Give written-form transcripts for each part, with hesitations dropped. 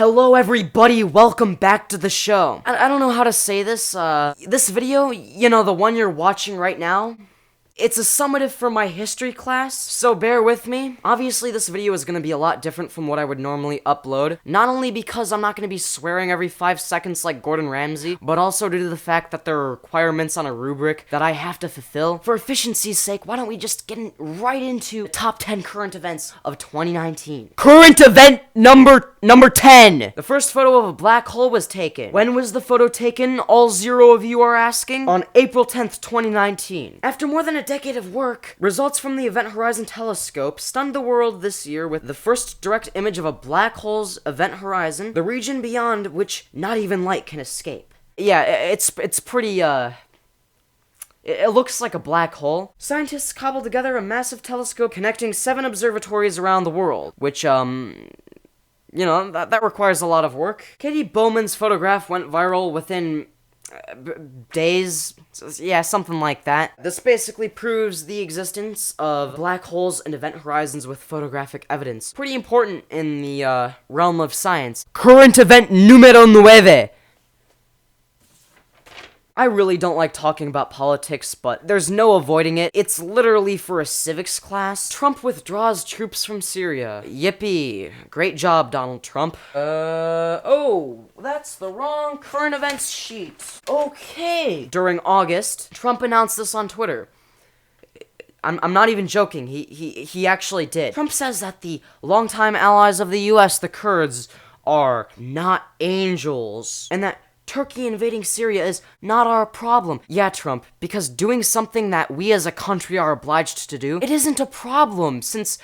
Hello everybody, welcome back to the show. I don't know how to say this, this video, the one you're watching right now, it's a summative for my history class, so bear with me. Obviously, this video is gonna be a lot different from what I would normally upload, not only because I'm not gonna be swearing every 5 seconds like Gordon Ramsay, but also due to the fact that there are requirements on a rubric that I have to fulfill. For efficiency's sake, why don't we just get right into the top 10 current events of 2019. Current event number 10! The first photo of a black hole was taken. When was the photo taken, all 0 of you are asking? On April 10th, 2019. After more than a decade of work, results from the Event Horizon Telescope stunned the world this year with the first direct image of a black hole's event horizon, the region beyond which not even light can escape. Yeah, it's pretty, it looks like a black hole. Scientists cobbled together a massive telescope connecting 7 observatories around the world, which, that requires a lot of work. Katie Bowman's photograph went viral within days, yeah, something like that. This basically proves the existence of black holes and event horizons with photographic evidence. Pretty important in the realm of science. Current event numero 9. I really don't like talking about politics, but there's no avoiding it. It's literally for a civics class. Trump withdraws troops from Syria. Yippee. Great job, Donald Trump. Oh, that's the wrong current events sheet. Okay. During August, Trump announced this on Twitter. I'm not even joking. He actually did. Trump says that the longtime allies of the US, the Kurds, are not angels, and that Turkey invading Syria is not our problem. Yeah, Trump, because doing something that we as a country are obliged to do, it isn't a problem, since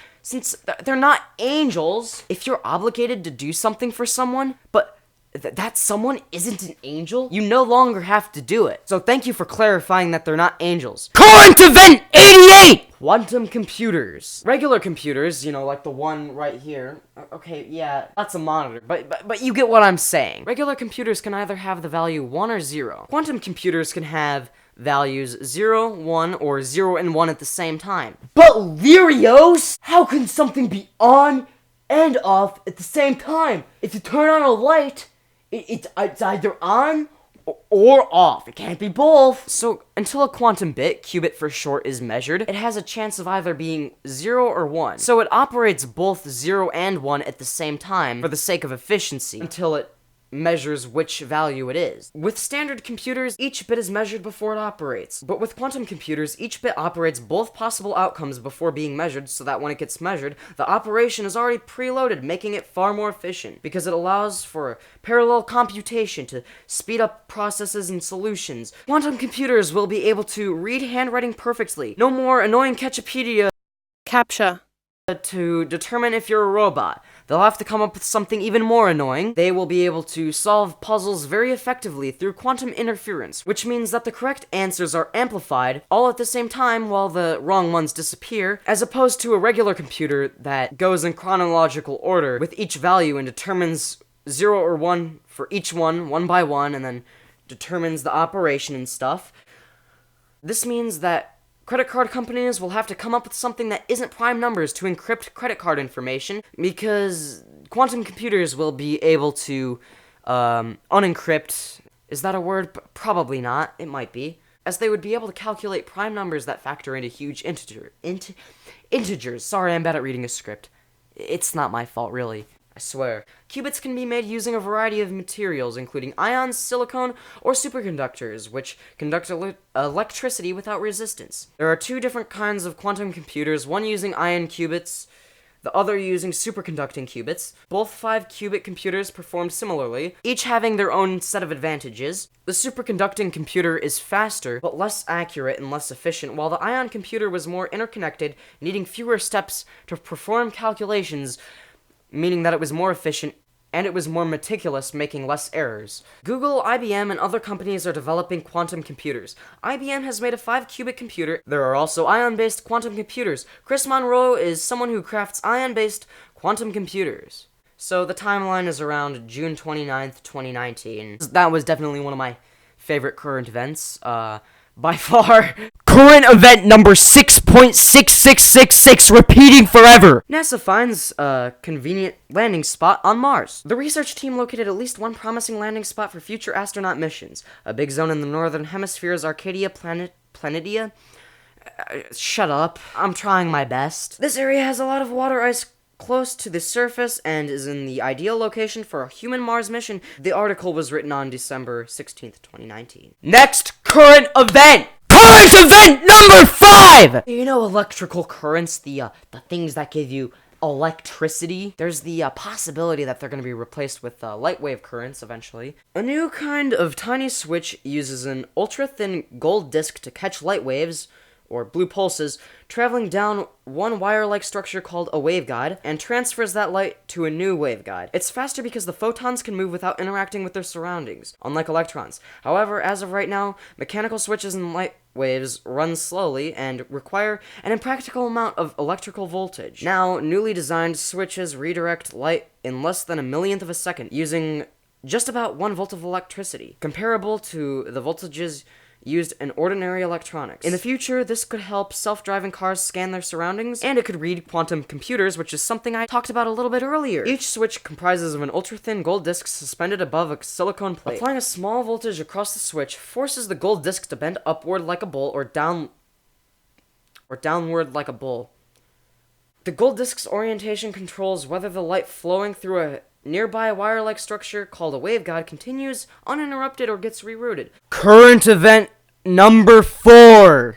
they're not angels. If you're obligated to do something for someone, but that someone isn't an angel, you no longer have to do it. So thank you for clarifying that they're not angels. Current event 88! Quantum computers. Regular computers, like the one right here. Okay, yeah, that's a monitor, but you get what I'm saying. Regular computers can either have the value 1 or 0. Quantum computers can have values 0, 1, or 0 and 1 at the same time. But Lyreoz? How can something be on and off at the same time? If you turn on a light, it's either on or off. It can't be both. So, until a quantum bit, qubit for short, is measured, it has a chance of either being 0 or 1. So it operates both 0 and 1 at the same time for the sake of efficiency, until it measures which value it is. With standard computers, each bit is measured before it operates. But with quantum computers, each bit operates both possible outcomes before being measured, so that when it gets measured, the operation is already preloaded, making it far more efficient, because it allows for parallel computation to speed up processes and solutions. Quantum computers will be able to read handwriting perfectly. No more annoying Catchipedia CAPTCHA to determine if you're a robot. They'll have to come up with something even more annoying. They will be able to solve puzzles very effectively through quantum interference, which means that the correct answers are amplified all at the same time while the wrong ones disappear, as opposed to a regular computer that goes in chronological order with each value and determines 0 or 1 for each one by one, and then determines the operation and stuff. This means that credit card companies will have to come up with something that isn't prime numbers to encrypt credit card information, because quantum computers will be able to unencrypt. Is that a word? Probably not. It might be. As they would be able to calculate prime numbers that factor into huge integers. Sorry, I'm bad at reading a script. It's not my fault, really. I swear. Qubits can be made using a variety of materials, including ions, silicon, or superconductors, which conduct electricity without resistance. There are 2 different kinds of quantum computers, one using ion qubits, the other using superconducting qubits. Both 5-qubit computers perform similarly, each having their own set of advantages. The superconducting computer is faster, but less accurate and less efficient, while the ion computer was more interconnected, needing fewer steps to perform calculations, meaning that it was more efficient, and it was more meticulous, making less errors. Google, IBM, and other companies are developing quantum computers. IBM has made a 5-qubit computer. There are also ion-based quantum computers. Chris Monroe is someone who crafts ion-based quantum computers. So the timeline is around June 29th, 2019. That was definitely one of my favorite current events, by far. Current event number 6.6666, repeating forever. NASA finds a convenient landing spot on Mars. The research team located at least one promising landing spot for future astronaut missions. A big zone in the northern hemisphere's Arcadia Planitia. Shut up. I'm trying my best. This area has a lot of water ice close to the surface and is in the ideal location for a human Mars mission. The article was written on December 16th, 2019. Next current event! Current event number 5! You know electrical currents, the things that give you electricity? There's the possibility that they're going to be replaced with light wave currents eventually. A new kind of tiny switch uses an ultra-thin gold disc to catch light waves, or blue pulses, traveling down one wire-like structure called a waveguide, and transfers that light to a new waveguide. It's faster because the photons can move without interacting with their surroundings, unlike electrons. However, as of right now, mechanical switches and light waves run slowly and require an impractical amount of electrical voltage. Now, newly designed switches redirect light in less than a millionth of a second, using just about 1 volt of electricity, comparable to the voltages used in ordinary electronics. In the future, this could help self-driving cars scan their surroundings, and it could read quantum computers, which is something I talked about a little bit earlier. Each switch comprises of an ultra-thin gold disc suspended above a silicone plate. Applying a small voltage across the switch forces the gold disc to bend upward like a bowl or downward like a bowl. The gold disc's orientation controls whether the light flowing through a nearby wire-like structure called a waveguide continues uninterrupted or gets rerouted. Current event number 4.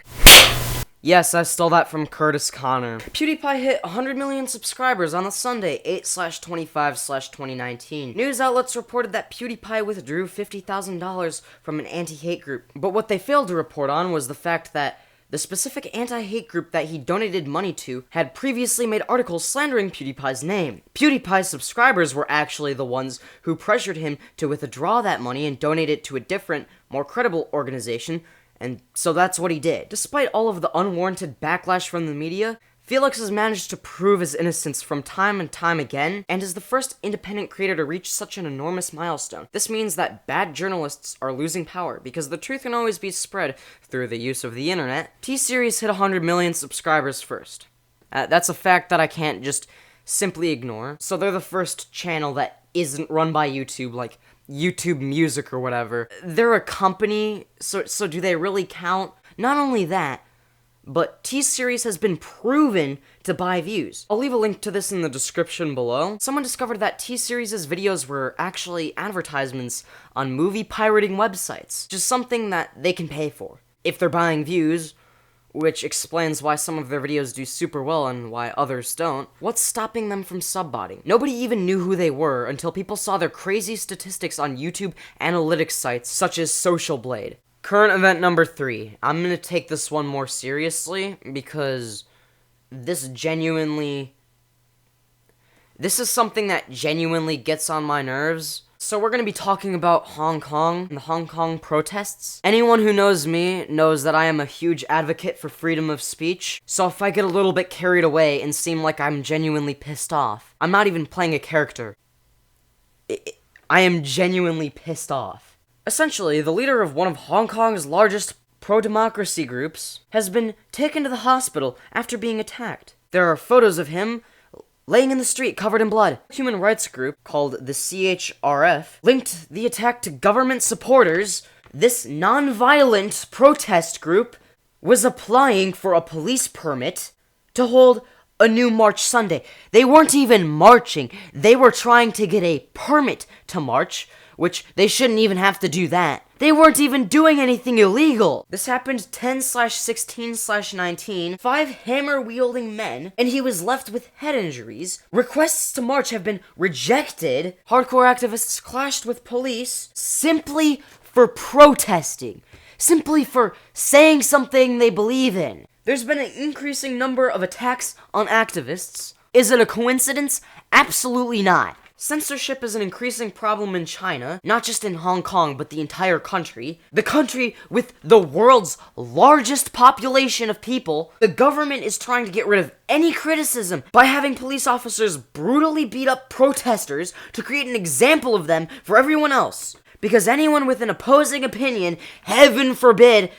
Yes, I stole that from Curtis Connor. PewDiePie hit 100 million subscribers on the Sunday, 8/25/2019. News outlets reported that PewDiePie withdrew $50,000 from an anti-hate group. But what they failed to report on was the fact that the specific anti-hate group that he donated money to had previously made articles slandering PewDiePie's name. PewDiePie's subscribers were actually the ones who pressured him to withdraw that money and donate it to a different, more credible organization, and so that's what he did. Despite all of the unwarranted backlash from the media, Felix has managed to prove his innocence from time and time again, and is the first independent creator to reach such an enormous milestone. This means that bad journalists are losing power, because the truth can always be spread through the use of the internet. T-Series hit 100 million subscribers first. That's a fact that I can't just simply ignore. So they're the first channel that isn't run by YouTube, like YouTube Music or whatever. They're a company, so do they really count? Not only that, but T-Series has been proven to buy views. I'll leave a link to this in the description below. Someone discovered that T-Series' videos were actually advertisements on movie pirating websites, which is something that they can pay for if they're buying views, which explains why some of their videos do super well and why others don't. What's stopping them from subbotting? Nobody even knew who they were until people saw their crazy statistics on YouTube analytics sites such as Social Blade. Current event number 3. I'm gonna take this one more seriously because this is something that genuinely gets on my nerves. So we're gonna be talking about Hong Kong and the Hong Kong protests. Anyone who knows me knows that I am a huge advocate for freedom of speech. So if I get a little bit carried away and seem like I'm genuinely pissed off, I'm not even playing a character. I am genuinely pissed off. Essentially, the leader of one of Hong Kong's largest pro-democracy groups has been taken to the hospital after being attacked. There are photos of him laying in the street covered in blood. A human rights group called the CHRF linked the attack to government supporters. This non-violent protest group was applying for a police permit to hold a new March Sunday. They weren't even marching. They were trying to get a permit to march, which they shouldn't even have to do that. They weren't even doing anything illegal. This happened 10/16/19. 5 hammer-wielding men, and he was left with head injuries. Requests to march have been rejected. Hardcore activists clashed with police simply for protesting. Simply for saying something they believe in. There's been an increasing number of attacks on activists. Is it a coincidence? Absolutely not. Censorship is an increasing problem in China, not just in Hong Kong, but the entire country. The country with the world's largest population of people. The government is trying to get rid of any criticism by having police officers brutally beat up protesters to create an example of them for everyone else. Because anyone with an opposing opinion, heaven forbid,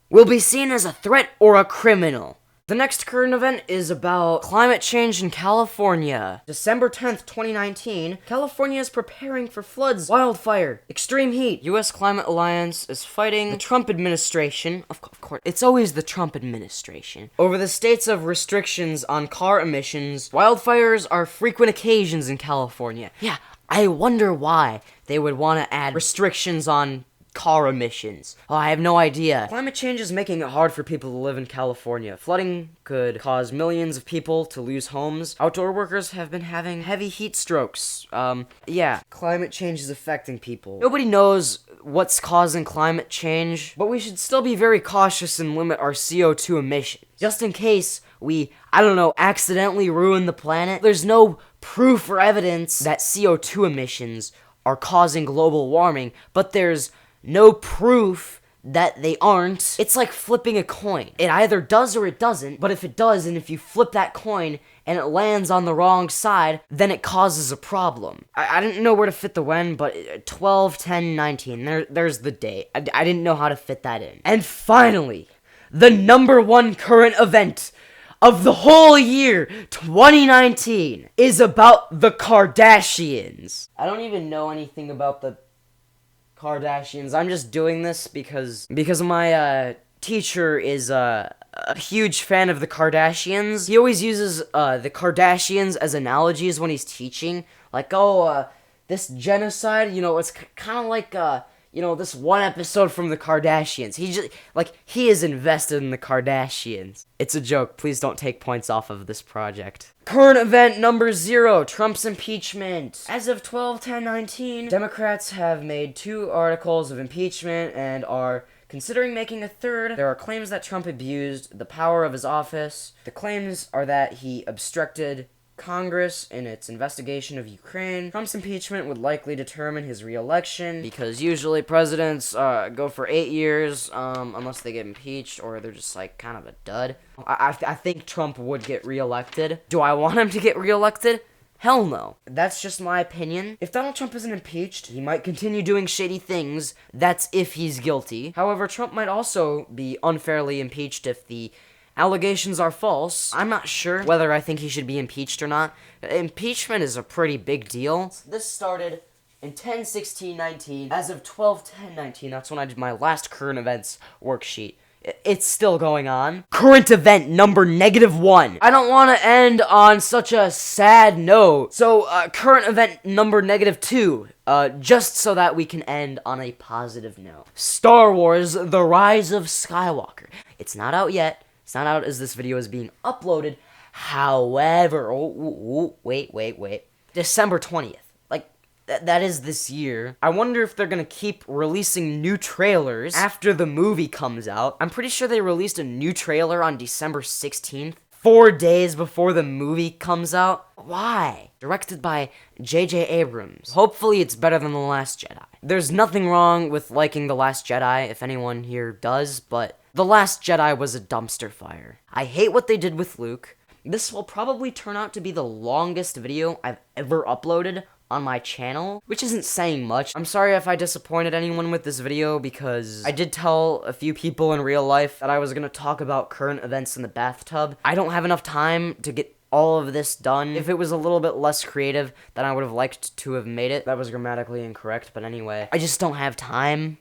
will be seen as a threat or a criminal. The next current event is about climate change in California. December 10th, 2019, California is preparing for floods, wildfire, extreme heat. U.S. Climate Alliance is fighting the Trump administration, of course, it's always the Trump administration, over the states of restrictions on car emissions. Wildfires are frequent occasions in California. Yeah, I wonder why they would want to add restrictions on car emissions. Oh, I have no idea. Climate change is making it hard for people to live in California. Flooding could cause millions of people to lose homes. Outdoor workers have been having heavy heat strokes. Yeah, climate change is affecting people. Nobody knows what's causing climate change, but we should still be very cautious and limit our CO2 emissions. Just in case we, accidentally ruin the planet. There's no proof or evidence that CO2 emissions are causing global warming, but there's no proof that they aren't. It's like flipping a coin. It either does or it doesn't, but if it does, and if you flip that coin and it lands on the wrong side, then it causes a problem. I didn't know where to fit the when, but 12, 10, 19, there's the date. I didn't know how to fit that in. And finally, the number one current event of the whole year, 2019, is about the Kardashians. I don't even know anything about the Kardashians. I'm just doing this because my teacher is a huge fan of the Kardashians. He always uses the Kardashians as analogies when he's teaching. Like, this genocide, it's kind of like, this one episode from the Kardashians. He is invested in the Kardashians. It's a joke. Please don't take points off of this project. Current event number 0, Trump's impeachment. As of 12/10/19, Democrats have made 2 articles of impeachment and are considering making a 3rd. There are claims that Trump abused the power of his office. The claims are that he obstructed Congress in its investigation of Ukraine. Trump's impeachment would likely determine his re-election, because usually presidents go for 8 years unless they get impeached or they're just kind of a dud. I think Trump would get re-elected. Do I want him to get re-elected? Hell no. That's just my opinion. If Donald Trump isn't impeached, he might continue doing shady things. That's if he's guilty. However, Trump might also be unfairly impeached if the allegations are false. I'm not sure whether I think he should be impeached or not. Impeachment is a pretty big deal. This started in 10/16/19. As of 12/10/19, that's when I did my last current events worksheet. It's still going on. Current event number -1. I don't want to end on such a sad note. So, current event number -2. Just so that we can end on a positive note. Star Wars: The Rise of Skywalker. It's not out yet. It's not out as this video is being uploaded. However, wait. December 20th. That is this year. I wonder if they're gonna keep releasing new trailers after the movie comes out. I'm pretty sure they released a new trailer on December 16th. 4 days before the movie comes out. Why? Directed by J.J. Abrams. Hopefully it's better than The Last Jedi. There's nothing wrong with liking The Last Jedi, if anyone here does, but The Last Jedi was a dumpster fire. I hate what they did with Luke. This will probably turn out to be the longest video I've ever uploaded on my channel, which isn't saying much. I'm sorry if I disappointed anyone with this video, because I did tell a few people in real life that I was gonna talk about current events in the bathtub. I don't have enough time to get all of this done. If it was a little bit less creative, then I would have liked to have made it. That was grammatically incorrect, but anyway. I just don't have time.